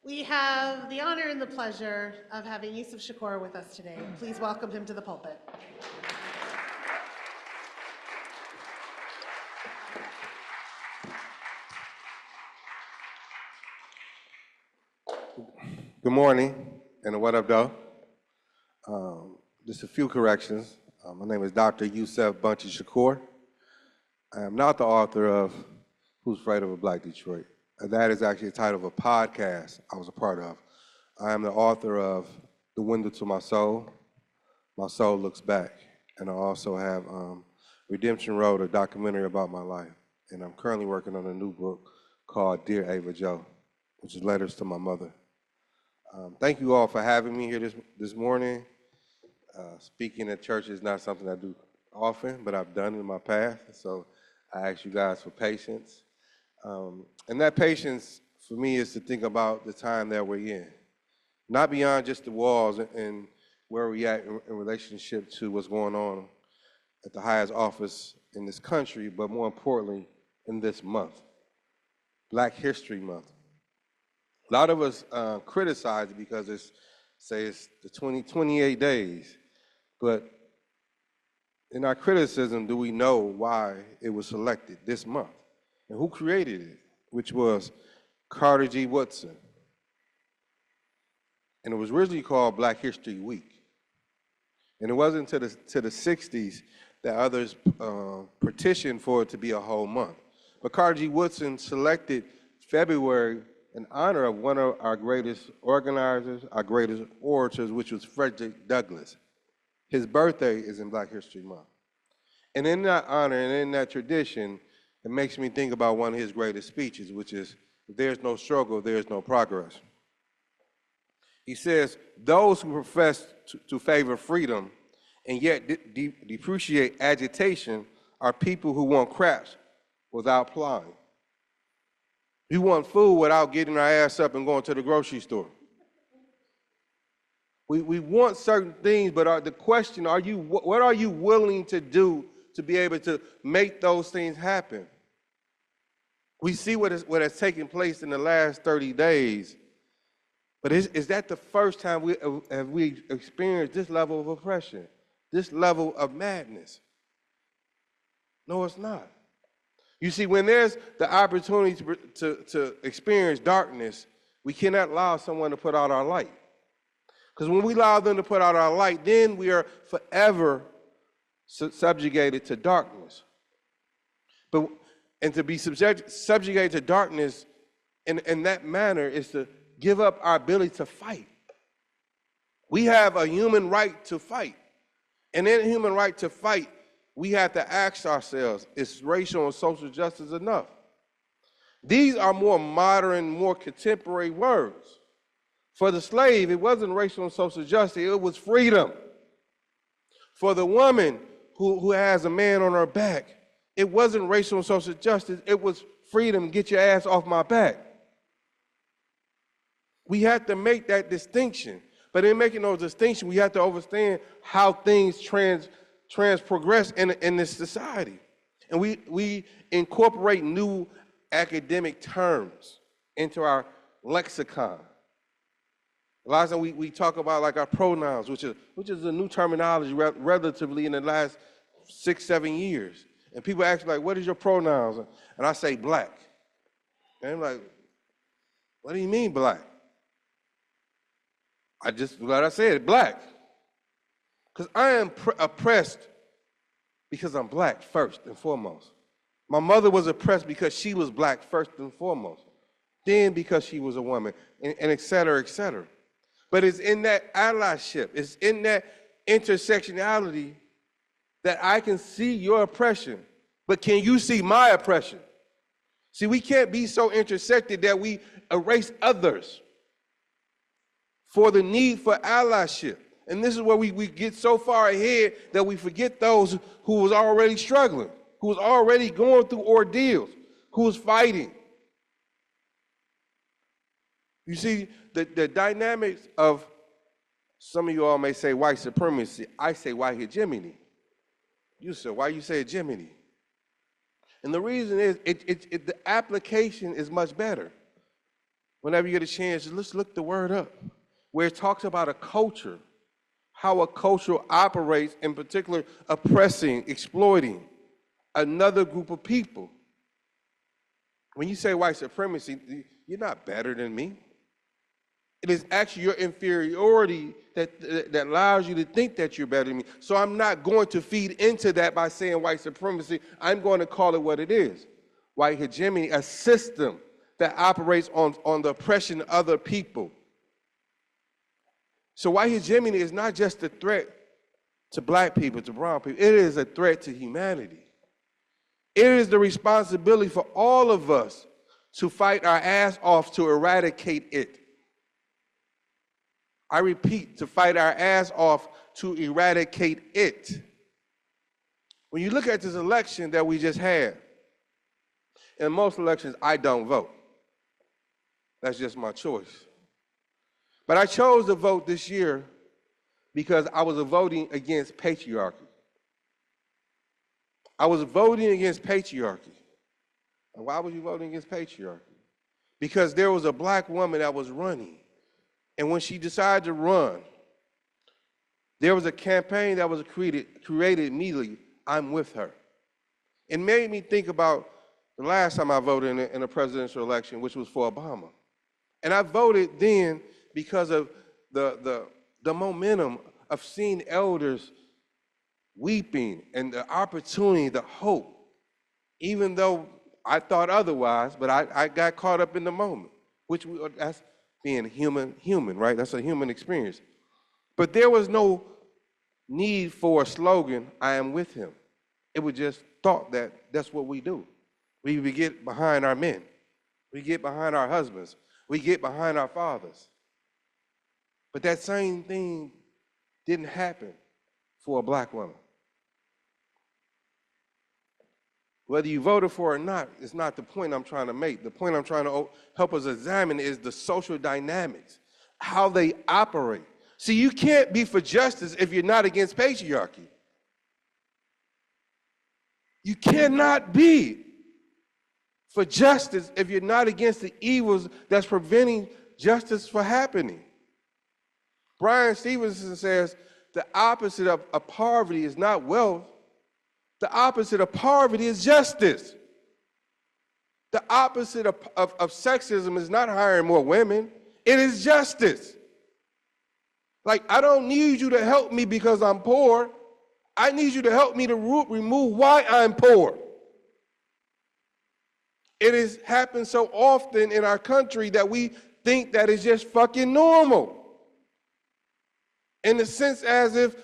We have the honor and the pleasure of having Yusef Shakur with us today. Please welcome him to the pulpit. Good morning, and what up, though? Just a few corrections. My name is Dr. Yusef Bunchy Shakur. I am not the author of Who's Afraid of a Black Detroit. That is actually the title of a podcast I was a part of. I am the author of The Window to My Soul Looks Back, and I also have Redemption Road, a documentary about my life. And I'm currently working on a new book called Dear Ava Joe, which is letters to my mother. Thank you all for having me here this morning. Speaking at church is not something I do often, but I've done in my past, so I ask you guys for patience. And that patience, for me, is to think about the time that we're in. Not beyond just the walls and where we're at in relationship to what's going on at the highest office in this country, but more importantly, in this month, Black History Month. A lot of us criticize it because it's the 28 days, but in our criticism, do we know why it was selected this month? And who created it, which was Carter G. Woodson. And it was originally called Black History Week. And it wasn't to the 60s that others petitioned for it to be a whole month. But Carter G. Woodson selected February in honor of one of our greatest organizers, our greatest orators, which was Frederick Douglass. His birthday is in Black History Month. And in that honor and in that tradition, it makes me think about one of his greatest speeches, which is, if there's no struggle, there's no progress. He says, those who profess to favor freedom and yet depreciate agitation are people who want craps without plowing. We want food without getting our ass up and going to the grocery store. We want certain things, but the question, what are you willing to do to be able to make those things happen? We see what has taken place in the last 30 days, but is that the first time we experienced this level of oppression, this level of madness? No, it's not. You see, when there's the opportunity to experience darkness, we cannot allow someone to put out our light. Because when we allow them to put out our light, then we are forever subjugated to darkness. And to be subjugated to darkness in that manner is to give up our ability to fight. We have a human right to fight. And in a human right to fight, we have to ask ourselves, is racial and social justice enough? These are more modern, more contemporary words. For the slave, it wasn't racial and social justice, it was freedom. For the woman who has a man on her back, it wasn't racial and social justice, it was freedom, get your ass off my back. We have to make that distinction. But in making those distinctions, we have to understand how things progress in this society. And we incorporate new academic terms into our lexicon. A lot of times we talk about like our pronouns, which is a new terminology relatively in the last 6-7 years. And people ask me, like, what is your pronouns? And I say black. And I'm like, what do you mean black? Like I said, black. Because I am oppressed because I'm black first and foremost. My mother was oppressed because she was black first and foremost. Then because she was a woman, and et cetera, et cetera. But it's in that allyship, it's in that intersectionality that I can see your oppression, but can you see my oppression? See, we can't be so intersected that we erase others for the need for allyship. And this is where we get so far ahead that we forget those who was already struggling, who was already going through ordeals, who was fighting. You see, the dynamics of, some of you all may say white supremacy, I say white hegemony. You said, why you say hegemony? And the reason is, the application is much better. Whenever you get a chance, let's look the word up, where it talks about a culture, how a culture operates, in particular, oppressing, exploiting another group of people. When you say white supremacy, you're not better than me. It is actually your inferiority that allows you to think that you're better than me. So I'm not going to feed into that by saying white supremacy. I'm going to call it what it is. White hegemony, a system that operates on the oppression of other people. So white hegemony is not just a threat to black people, to brown people. It is a threat to humanity. It is the responsibility for all of us to fight our ass off to eradicate it. I repeat, to fight our ass off to eradicate it. When you look at this election that we just had, in most elections, I don't vote. That's just my choice. But I chose to vote this year because I was voting against patriarchy. I was voting against patriarchy. And why was you voting against patriarchy? Because there was a black woman that was running. And when she decided to run, there was a campaign that was created immediately, I'm with her. It made me think about the last time I voted in a presidential election, which was for Obama. And I voted then because of the momentum of seeing elders weeping and the opportunity, the hope, even though I thought otherwise, but I got caught up in the moment, that's being human, right? That's a human experience. But there was no need for a slogan, I am with him. It was just thought that that's what we do. We get behind our men. We get behind our husbands. We get behind our fathers. But that same thing didn't happen for a black woman. Whether you voted for it or not is not the point I'm trying to make. The point I'm trying to help us examine is the social dynamics, how they operate. See, you can't be for justice if you're not against patriarchy. You cannot be for justice if you're not against the evils that's preventing justice from happening. Brian Stevenson says the opposite of poverty is not wealth. The opposite of poverty is justice. The opposite of sexism is not hiring more women. It is justice. Like, I don't need you to help me because I'm poor. I need you to help me to remove why I'm poor. It has happened so often in our country that we think that it's just fucking normal. In the sense as if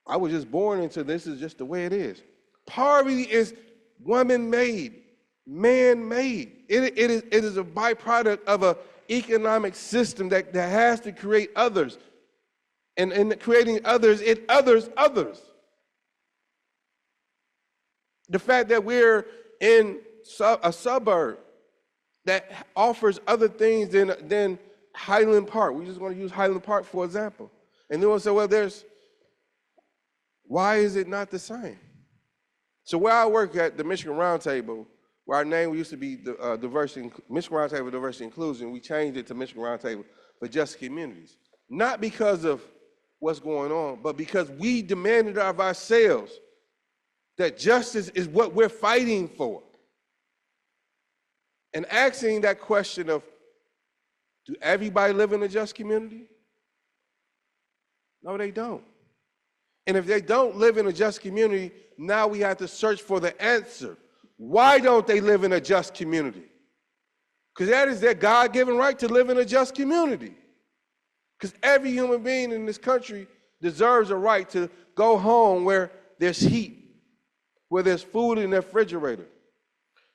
I was just born into this, is just the way it is. Poverty is woman-made, man-made. It is a byproduct of an economic system that has to create others. And in creating others, it others. The fact that we're in a suburb that offers other things than Highland Park. We just want to use Highland Park for example. And then we'll say, well, why is it not the same? So where I work at the Michigan Roundtable, where our name used to be Michigan Roundtable Diversity Inclusion, we changed it to Michigan Roundtable for Just Communities. Not because of what's going on, but because we demanded of ourselves that justice is what we're fighting for. And asking that question of, do everybody live in a just community? No, they don't. And if they don't live in a just community, now we have to search for the answer. Why don't they live in a just community? Because that is their God-given right to live in a just community. Because every human being in this country deserves a right to go home where there's heat, where there's food in their refrigerator,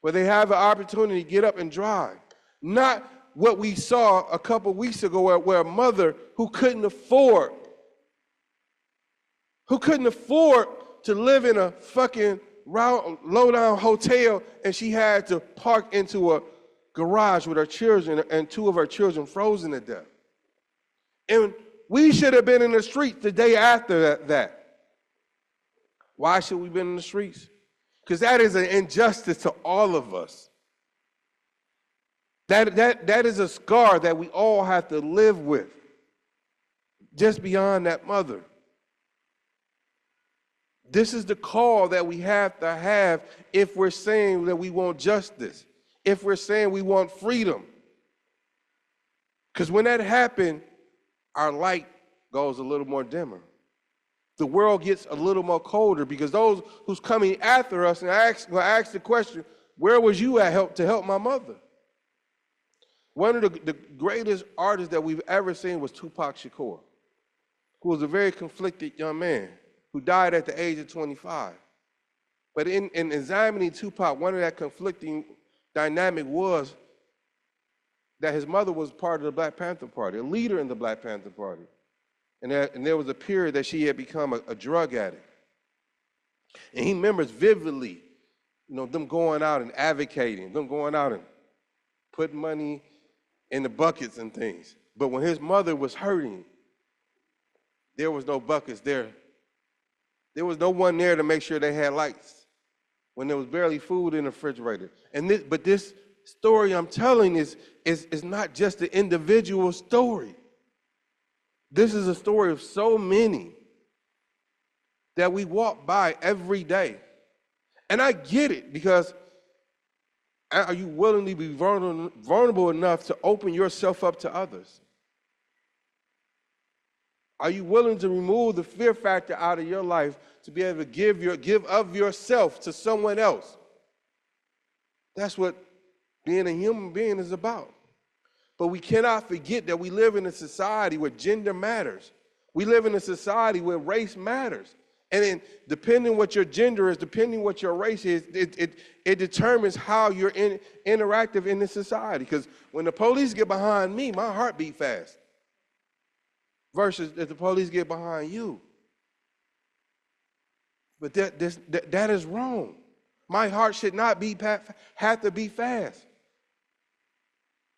where they have an opportunity to get up and drive. Not what we saw a couple weeks ago where a mother who couldn't afford to live in a fucking low-down hotel, and she had to park into a garage with her children and two of her children frozen to death. And we should have been in the streets the day after that. Why should we have been in the streets? Because that is an injustice to all of us. That is a scar that we all have to live with, just beyond that mother. This is the call that we have to have if we're saying that we want justice, if we're saying we want freedom. Because when that happens, our light goes a little more dimmer. The world gets a little more colder because those who's coming after us and will ask the question, where was you at to help my mother? One of the greatest artists that we've ever seen was Tupac Shakur, who was a very conflicted young man who died at the age of 25. But in examining Tupac, one of that conflicting dynamic was that his mother was part of the Black Panther Party, a leader in the Black Panther Party. And there was a period that she had become a drug addict. And he remembers vividly, them going out and advocating, them going out and putting money in the buckets and things. But when his mother was hurting, there was no buckets there. There was no one there to make sure they had lights when there was barely food in the refrigerator. But this story I'm telling is not just an individual story. This is a story of so many that we walk by every day. And I get it, because are you willing to be vulnerable enough to open yourself up to others? Are you willing to remove the fear factor out of your life to be able to give of yourself to someone else? That's what being a human being is about. But we cannot forget that we live in a society where gender matters. We live in a society where race matters. And then, depending what your gender is, depending what your race is, it determines how you're interactive in this society. Because when the police get behind me, my heart beat fast. Versus if the police get behind you. But that is wrong. My heart should not have to beat fast.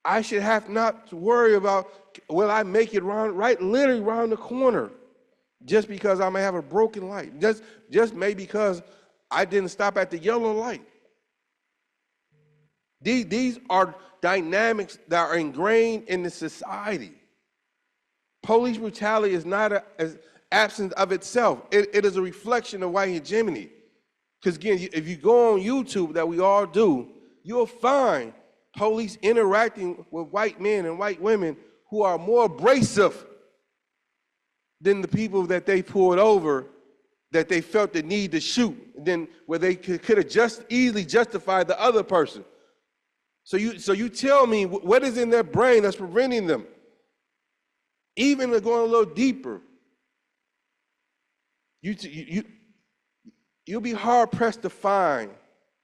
I should have not to worry about, will I make it literally around the corner, just because I may have a broken light, just maybe because I didn't stop at the yellow light. These are dynamics that are ingrained in the society. Police brutality is not an absence of itself. It is a reflection of white hegemony. Because again, if you go on YouTube, that we all do, you'll find police interacting with white men and white women who are more abrasive than the people that they pulled over, that they felt the need to shoot, then where they could have just easily justified the other person. So you tell me, what is in their brain that's preventing them? Even going a little deeper, you'll be hard pressed to find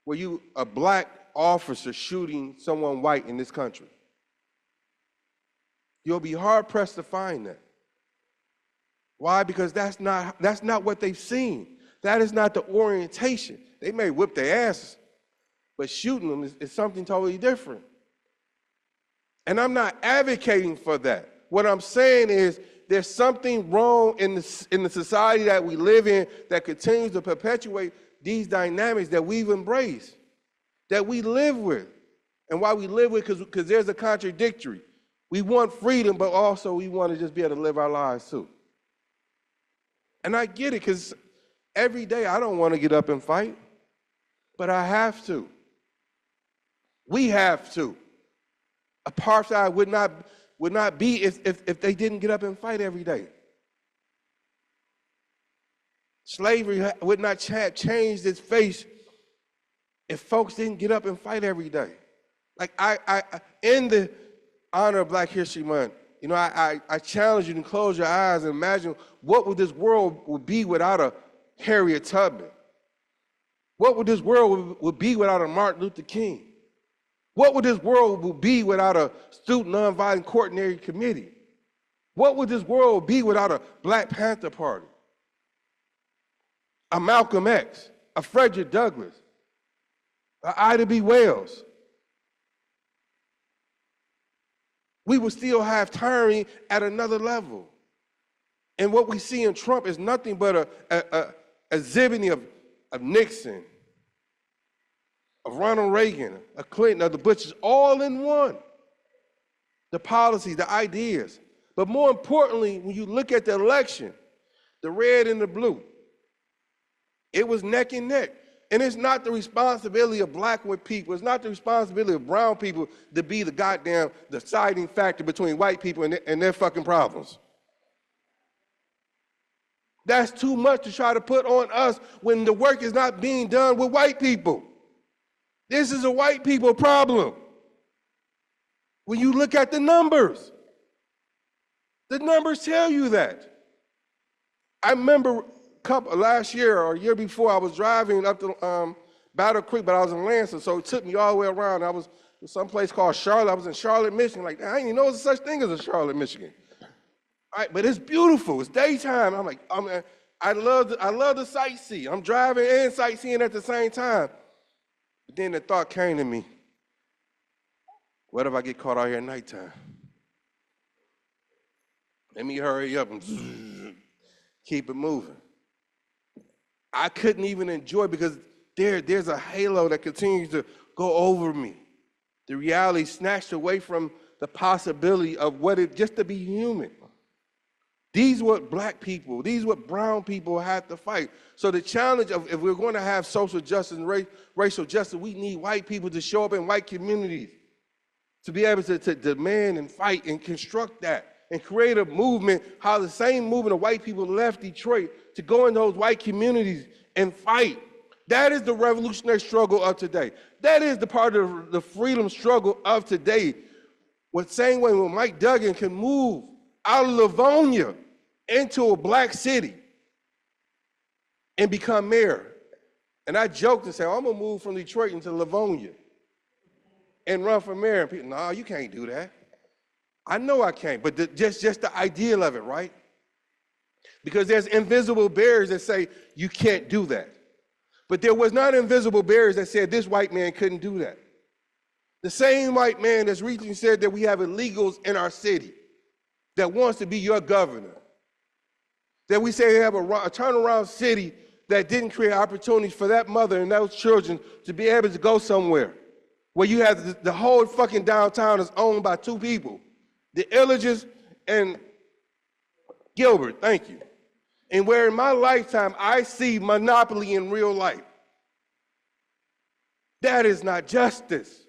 where a black officer shooting someone white in this country. You'll be hard pressed to find that. Why? Because that's not what they've seen. That is not the orientation. They may whip their asses, but shooting them is something totally different. And I'm not advocating for that. What I'm saying is there's something wrong in the society that we live in that continues to perpetuate these dynamics that we've embraced, that we live with. And why we live with, because there's a contradictory. We want freedom, but also we want to just be able to live our lives too. And I get it, because every day I don't want to get up and fight, but I have to. We have to. Apartheid would not be if they didn't get up and fight every day. Slavery would not have changed its face if folks didn't get up and fight every day. Like I in the honor of Black History Month, I challenge you to close your eyes and imagine what would this world would be without a Harriet Tubman? What would this world would be without a Martin Luther King? What would this world be without a Student Nonviolent Coordinating Committee? What would this world be without a Black Panther Party? A Malcolm X, a Frederick Douglass, a Ida B. Wells? We would still have tyranny at another level. And what we see in Trump is nothing but a exhibiting of Nixon, of Ronald Reagan, of Clinton, of the Bushes, all in one. the policies, the ideas. But more importantly, when you look at the election, the red and the blue, it was neck and neck. And it's not the responsibility of black people, it's not the responsibility of brown people to be the deciding factor between white people and their fucking problems. That's too much to try to put on us when the work is not being done with white people. This is a white people problem. When you look at the numbers tell you that. I remember last year or a year before, I was driving up to Battle Creek, but I was in Lansing, so it took me all the way around. I was in some place called Charlotte. I was in Charlotte, Michigan. Like, I didn't even know there's such thing as a Charlotte, Michigan. All right, but it's beautiful. It's daytime. I'm like, I love the sightsee. I'm driving and sightseeing at the same time. But then the thought came to me, what if I get caught out here at nighttime? Let me hurry up and keep it moving. I couldn't even enjoy because there's a halo that continues to go over me. The reality snatched away from the possibility of what it just to be human. These what black people, these what brown people had to fight. So the challenge of if we're going to have social justice and racial justice, we need white people to show up in white communities to be able to demand and fight and construct that and create a movement, how the same movement of white people left Detroit to go in those white communities and fight. That is the revolutionary struggle of today. That is the part of the freedom struggle of today. With same way when Mike Duggan can move out of Livonia into a black city and become mayor. And I joked and said, I'm gonna move from Detroit into Livonia and run for mayor. And people, no, you can't do that. I know I can't, but just the ideal of it, right? Because there's invisible barriers that say you can't do that. But there was not invisible barriers that said this white man couldn't do that. The same white man that's recently said that we have illegals in our city that wants to be your governor. That we say we have a turnaround city that didn't create opportunities for that mother and those children to be able to go somewhere. Where you have the whole fucking downtown is owned by two people. The Illiges and Gilbert, thank you. And where in my lifetime I see monopoly in real life. That is not justice.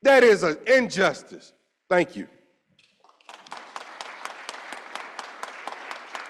That is an injustice. Thank you.